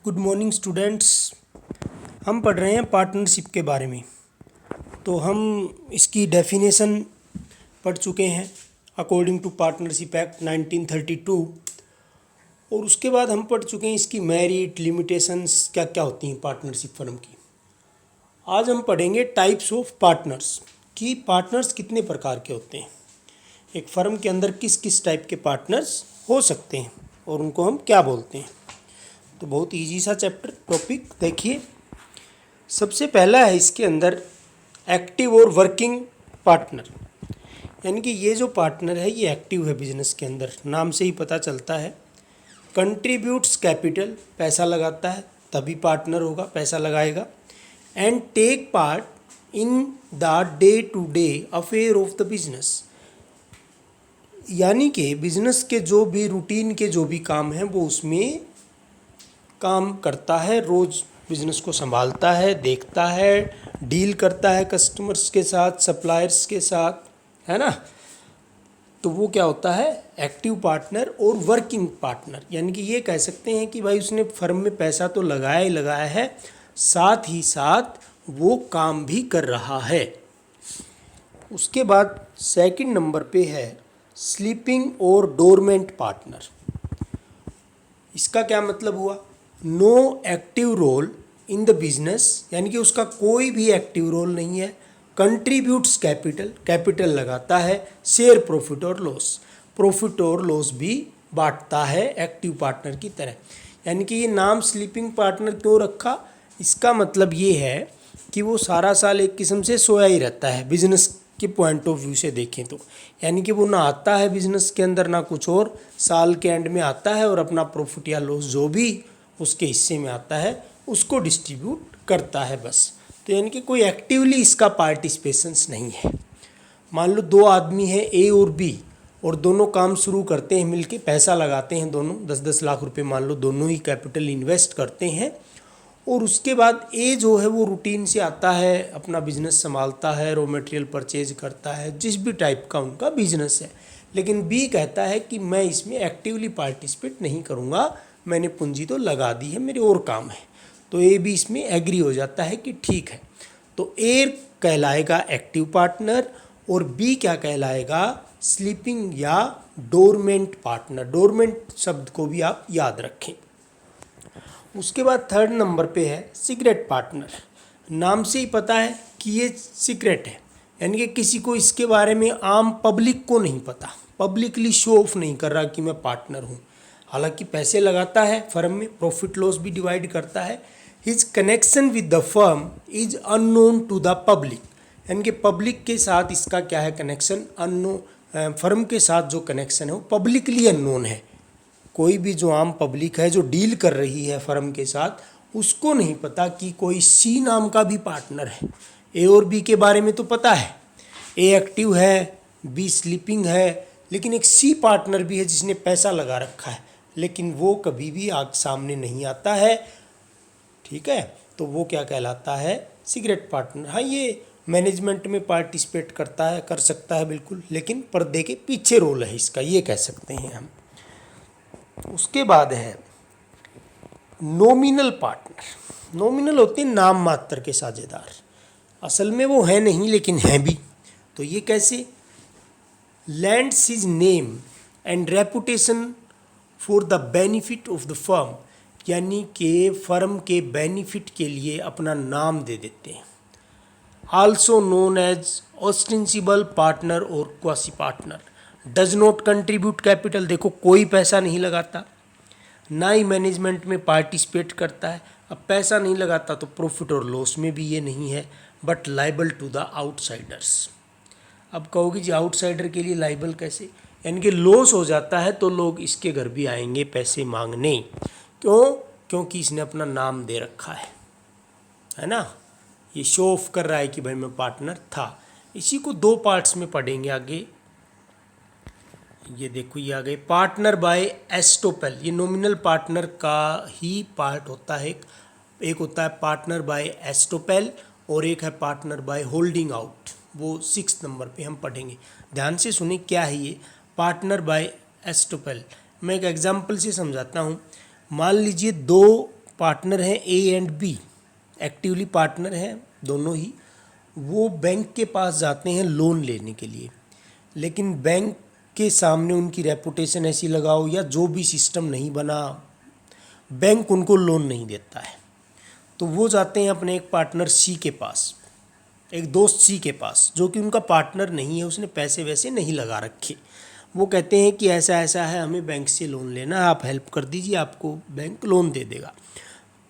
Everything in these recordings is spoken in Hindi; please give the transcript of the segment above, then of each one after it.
Good morning students. हम पढ़ रहे हैं पार्टनरशिप के बारे में। तो हम इसकी डेफिनेशन पढ़ चुके हैं अकॉर्डिंग टू पार्टनरशिप एक्ट 1932। और उसके बाद हम पढ़ चुके हैं इसकी मेरिट लिमिटेशंस क्या क्या होती हैं पार्टनरशिप फर्म की। आज हम पढ़ेंगे टाइप्स ऑफ पार्टनर्स कि पार्टनर्स कितने प्रकार के होते हैं, एक फ़र्म के अंदर किस किस टाइप के पार्टनर्स हो सकते हैं और उनको हम क्या बोलते हैं। तो बहुत इजी सा चैप्टर टॉपिक देखिए। सबसे पहला है इसके अंदर एक्टिव और वर्किंग पार्टनर, यानी कि ये जो पार्टनर है ये एक्टिव है बिजनेस के अंदर, नाम से ही पता चलता है। कंट्रीब्यूट्स कैपिटल, पैसा लगाता है तभी पार्टनर होगा, पैसा लगाएगा। And take part in the day to day affair of the business, यानी कि बिजनेस के जो भी रूटीन के जो भी काम हैं वो उसमें काम करता है, रोज़ बिजनेस को संभालता है, देखता है, डील करता है कस्टमर्स के साथ, सप्लायर्स के साथ, है ना। तो वो क्या होता है, एक्टिव पार्टनर और वर्किंग पार्टनर। यानी कि ये कह सकते हैं कि भाई उसने फर्म में पैसा तो लगाया ही लगाया है, साथ ही साथ वो काम भी कर रहा है। उसके बाद सेकंड नंबर पे है स्लीपिंग और डोरमेंट पार्टनर। इसका क्या मतलब हुआ, no active role in the business, यानी कि उसका कोई भी एक्टिव रोल नहीं है। कंट्रीब्यूट्स कैपिटल, कैपिटल लगाता है। शेयर प्रॉफिट और लॉस, प्रॉफिट और लॉस भी बांटता है एक्टिव पार्टनर की तरह। यानी कि ये नाम स्लीपिंग पार्टनर क्यों रखा, इसका मतलब ये है कि वो सारा साल एक किस्म से सोया ही रहता है बिजनेस के पॉइंट ऑफ व्यू से देखें तो। यानी कि वो ना आता है बिजनेस के अंदर ना कुछ और, साल के एंड में आता है और अपना प्रॉफिट या लॉस जो भी उसके हिस्से में आता है उसको डिस्ट्रीब्यूट करता है बस। तो यानी कि कोई एक्टिवली इसका पार्टिसिपेशंस नहीं है। मान लो दो आदमी हैं ए और बी, और दोनों काम शुरू करते हैं मिलके, पैसा लगाते हैं दोनों, 10-10 लाख रुपए मान लो दोनों ही कैपिटल इन्वेस्ट करते हैं। और उसके बाद ए जो है वो रूटीन से आता है, अपना बिजनेस संभालता है, रॉ मटेरियल परचेज करता है, जिस भी टाइप का उनका बिजनेस है। लेकिन बी कहता है कि मैं इसमें एक्टिवली पार्टिसिपेट नहीं करूँगा, मैंने पूंजी तो लगा दी है, मेरे और काम है। तो ए भी इसमें एग्री हो जाता है कि ठीक है। तो ए कहलाएगा एक्टिव पार्टनर और बी क्या कहलाएगा, स्लीपिंग या डोरमेंट पार्टनर। डोरमेंट शब्द को भी आप याद रखें। उसके बाद थर्ड नंबर पे है सीक्रेट पार्टनर। नाम से ही पता है कि ये सीक्रेट है, यानी कि किसी को इसके बारे में आम पब्लिक को नहीं पता, पब्लिकली शो ऑफ नहीं कर रहा कि मैं पार्टनर हूँ। हालांकि पैसे लगाता है फर्म में, प्रॉफिट लॉस भी डिवाइड करता है। His connection with the firm is unknown to the public, यानी कि पब्लिक के साथ इसका क्या है कनेक्शन, अननोन। फर्म के साथ जो कनेक्शन है वो पब्लिकली अननोन है। कोई भी जो आम पब्लिक है जो डील कर रही है फर्म के साथ, उसको नहीं पता कि कोई सी नाम का भी पार्टनर है। ए और बी के बारे में तो पता है, ए एक्टिव है, बी स्लीपिंग है, लेकिन एक सी पार्टनर भी है जिसने पैसा लगा रखा है, लेकिन वो कभी भी आग सामने नहीं आता है। ठीक है, तो वो क्या कहलाता है, सीक्रेट पार्टनर। हाँ, ये मैनेजमेंट में पार्टिसिपेट करता है, कर सकता है बिल्कुल, लेकिन पर्दे के पीछे रोल है इसका, ये कह सकते हैं हम। उसके बाद है नॉमिनल पार्टनर। नॉमिनल होते हैं नाम मात्र के साझेदार, असल में वो है नहीं लेकिन हैं भी। तो ये कैसे, lands his name and reputation for the benefit of the firm, यानी कि फर्म के बेनिफिट के लिए अपना नाम दे देते हैं। Also known as ostensible partner और quasi partner. Does not contribute capital, देखो कोई पैसा नहीं लगाता, ना ही मैनेजमेंट में पार्टिसिपेट करता है। अब पैसा नहीं लगाता तो प्रॉफिट और लॉस में भी ये नहीं है, but liable to the outsiders. अब कहोगे जी आउटसाइडर के लिए लाइबल कैसे, यानी कि लॉस हो जाता है तो लोग इसके घर भी आएंगे पैसे मांगने। क्यों, क्योंकि इसने अपना नाम दे रखा है ना, ये शो ऑफ कर रहा है कि भाई मैं पार्टनर था। इसी को दो पार्ट्स में पढ़ेंगे आगे। ये देखो ये आ गए पार्टनर बाय एस्टोपेल, ये नॉमिनल पार्टनर का ही पार्ट होता है। एक होता है पार्टनर बाय एस्टोपेल और एक है पार्टनर बाय होल्डिंग आउट, वो 6 नंबर पे हम पढ़ेंगे। ध्यान से सुनिए क्या है ये पार्टनर बाय एस्टोपेल। मैं एक एग्जांपल से समझाता हूँ। मान लीजिए दो पार्टनर हैं A and B, actively partner हैं दोनों ही, वो बैंक के पास जाते हैं लोन लेने के लिए, लेकिन बैंक के सामने उनकी रेपुटेशन ऐसी लगाओ या जो भी सिस्टम नहीं बना, बैंक उनको लोन नहीं देता है। तो वो जाते हैं अपने एक पार्टनर सी के पास, एक दोस्त सी के पास, जो कि उनका पार्टनर नहीं है, उसने पैसे वैसे नहीं लगा रखे। वो कहते हैं कि ऐसा ऐसा है, हमें बैंक से लोन लेना है, आप हेल्प कर दीजिए, आपको बैंक लोन दे देगा।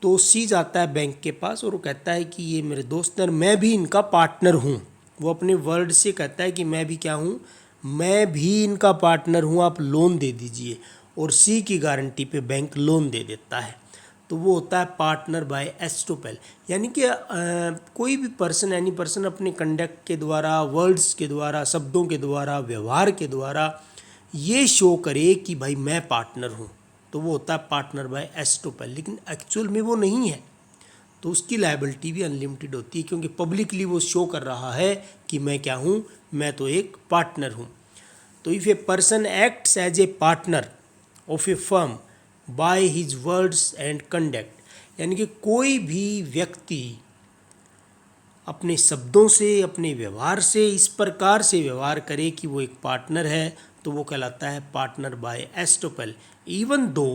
तो सी जाता है बैंक के पास और वो कहता है कि ये मेरे दोस्त हैं और मैं भी इनका पार्टनर हूँ। वो अपने वर्ड से कहता है कि मैं भी क्या हूँ, मैं भी इनका पार्टनर हूँ, आप लोन दे दीजिए। और सी की गारंटी पे बैंक लोन दे देता है। तो वो होता है पार्टनर बाय एस्टोपेल, यानी कि कोई भी पर्सन, एनी पर्सन अपने कंडक्ट के द्वारा, वर्ड्स के द्वारा, शब्दों के द्वारा, व्यवहार के द्वारा ये शो करे कि भाई मैं पार्टनर हूँ, तो वो होता है पार्टनर बाय एस्टोपेल। लेकिन एक्चुअल में वो नहीं है, तो उसकी लायबिलिटी भी अनलिमिटेड होती है, क्योंकि पब्लिकली वो शो कर रहा है कि मैं क्या हूँ, मैं तो एक पार्टनर हूँ। तो if a person acts as a partner of a firm by his words and conduct, यानी कि कोई भी व्यक्ति अपने शब्दों से, अपने व्यवहार से इस प्रकार से व्यवहार करे कि वो एक पार्टनर है, तो वो कहलाता है partner by estoppel, even though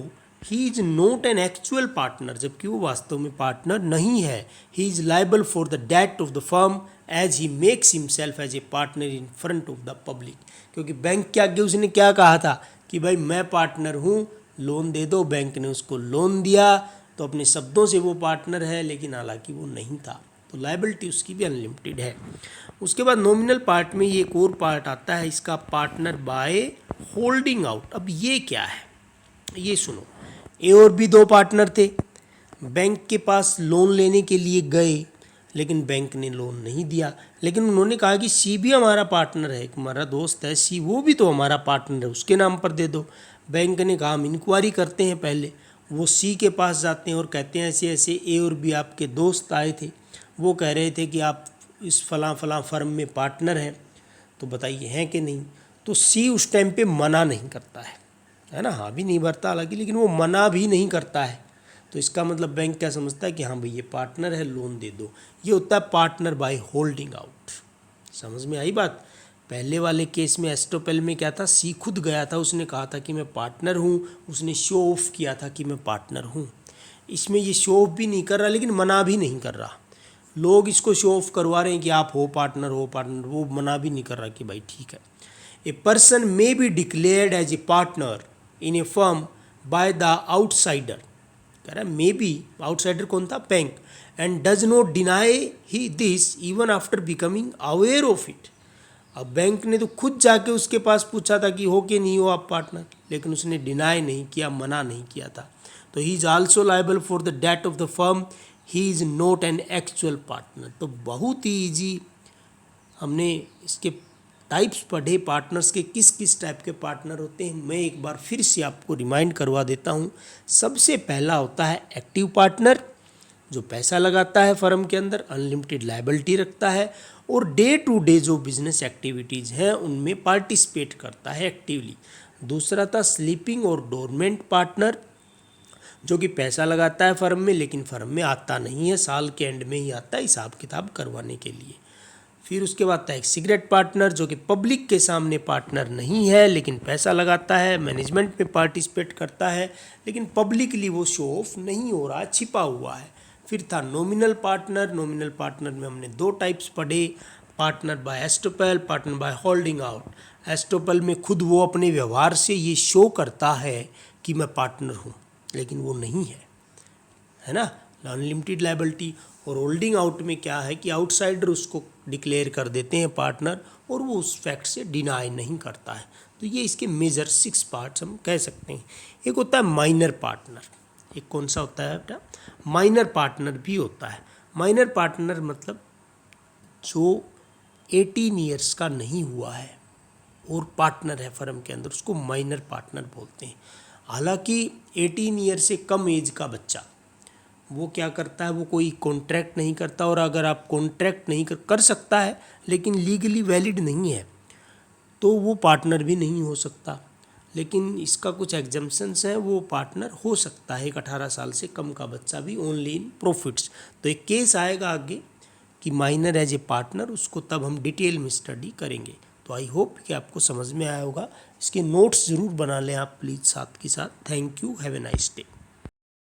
he is not an actual partner, जबकि वो वास्तव में पार्टनर नहीं है। He is liable for the debt of the firm as he makes himself as a partner in front of the public, क्योंकि बैंक के आगे उसने क्या कहा था कि भाई मैं पार्टनर हूँ, लोन दे दो, बैंक ने उसको लोन दिया, तो अपने शब्दों से वो पार्टनर है, लेकिन हालांकि वो नहीं था, तो लायबिलिटी उसकी भी अनलिमिटेड है। उसके बाद नॉमिनल पार्ट में ये एक और पार्ट आता है इसका, पार्टनर बाय होल्डिंग आउट। अब ये क्या है, ये सुनो। ए और बी दो पार्टनर थे, बैंक के पास लोन लेने के लिए गए, लेकिन बैंक ने लोन नहीं दिया, लेकिन उन्होंने कहा कि सी भी हमारा पार्टनर है, हमारा दोस्त है सी, वो भी तो हमारा पार्टनर है, उसके नाम पर दे दो। बैंक ने कहा हम इंक्वायरी करते हैं पहले। वो सी के पास जाते हैं और कहते हैं ऐसे ऐसे ए और बी आपके दोस्त आए थे, वो कह रहे थे कि आप इस फलां फलां फर्म में पार्टनर हैं, तो बताइए हैं कि नहीं। तो सी उस टाइम पे मना नहीं करता है ना, हाँ भी नहीं भरता हालांकि, लेकिन वो मना भी नहीं करता है। तो इसका मतलब बैंक क्या समझता है कि हाँ भाई ये पार्टनर है, लोन दे दो। ये होता है पार्टनर बाय होल्डिंग आउट। समझ में आई बात। पहले वाले केस में एस्टोपेल में क्या था, सी खुद गया था, उसने कहा था कि मैं पार्टनर हूँ, उसने शो ऑफ किया था कि मैं पार्टनर हूँ। इसमें ये शो ऑफ भी नहीं कर रहा, लेकिन मना भी नहीं कर रहा। लोग इसको शो ऑफ करवा रहे हैं कि आप हो पार्टनर, हो पार्टनर, वो मना भी नहीं कर रहा कि भाई ठीक है। A person may be declared as a partner in a firm by the outsider, कह रहा है मे बी, आउटसाइडर कौन था, bank, and does not deny he this even after becoming aware of it. अब बैंक ने तो खुद जाके उसके पास पूछा था कि हो कि नहीं हो आप पार्टनर, लेकिन उसने डिनाई नहीं किया, मना नहीं किया था। तो he is also liable for the debt of the firm, he is not an actual partner. तो बहुत ही ईजी हमने इसके टाइप्स पढ़े, पार्टनर्स के किस किस टाइप के पार्टनर होते हैं। मैं एक बार फिर से आपको रिमाइंड करवा देता हूँ। सबसे पहला होता है एक्टिव पार्टनर, जो पैसा लगाता है फर्म के अंदर, अनलिमिटेड लायबिलिटी रखता है और डे टू डे जो बिजनेस एक्टिविटीज़ हैं उनमें पार्टिसिपेट करता है एक्टिवली। दूसरा था स्लीपिंग और डोरमेंट पार्टनर, जो कि पैसा लगाता है फर्म में, लेकिन फर्म में आता नहीं है, साल के एंड में ही आता है हिसाब किताब करवाने के लिए। फिर उसके बाद था एक सीक्रेट पार्टनर, जो कि पब्लिक के सामने पार्टनर नहीं है, लेकिन पैसा लगाता है, मैनेजमेंट में पार्टिसिपेट करता है, लेकिन पब्लिकली वो शो ऑफ नहीं हो रहा, छिपा हुआ है। फिर था नॉमिनल पार्टनर। नॉमिनल पार्टनर में हमने दो टाइप्स पढ़े, partner by estoppel, partner by holding out. Estoppel में खुद वो अपने व्यवहार से ये शो करता है कि मैं पार्टनर हूँ, लेकिन वो नहीं है ना, अनलिमिटेड लायबिलिटी। और होल्डिंग आउट में क्या है कि आउटसाइडर उसको डिक्लेयर कर देते हैं पार्टनर और वो उस फैक्ट से डिनाई नहीं करता है। तो ये इसके मेजर 6 पार्ट्स हम कह सकते हैं। एक होता है माइनर पार्टनर। एक कौन सा होता है बेटा, माइनर पार्टनर भी होता है। माइनर पार्टनर मतलब जो 18 ईयर्स का नहीं हुआ है और पार्टनर है फर्म के अंदर, उसको माइनर पार्टनर बोलते हैं। हालांकि 18 ईयर से कम एज का बच्चा वो क्या करता है, वो कोई कॉन्ट्रैक्ट नहीं करता, और अगर आप कॉन्ट्रैक्ट नहीं कर सकता है लेकिन लीगली वैलिड नहीं है, तो वो पार्टनर भी नहीं हो सकता। लेकिन इसका कुछ एग्जम्पशंस हैं, वो पार्टनर हो सकता है एक 18 साल से कम का बच्चा भी ओनली इन प्रॉफिट्स। तो एक केस आएगा आगे कि माइनर एज ए पार्टनर, उसको तब हम डिटेल में स्टडी करेंगे। तो आई होप कि आपको समझ में आया होगा। इसके नोट्स ज़रूर बना लें आप प्लीज़ साथ के साथ। Thank you, have a nice day.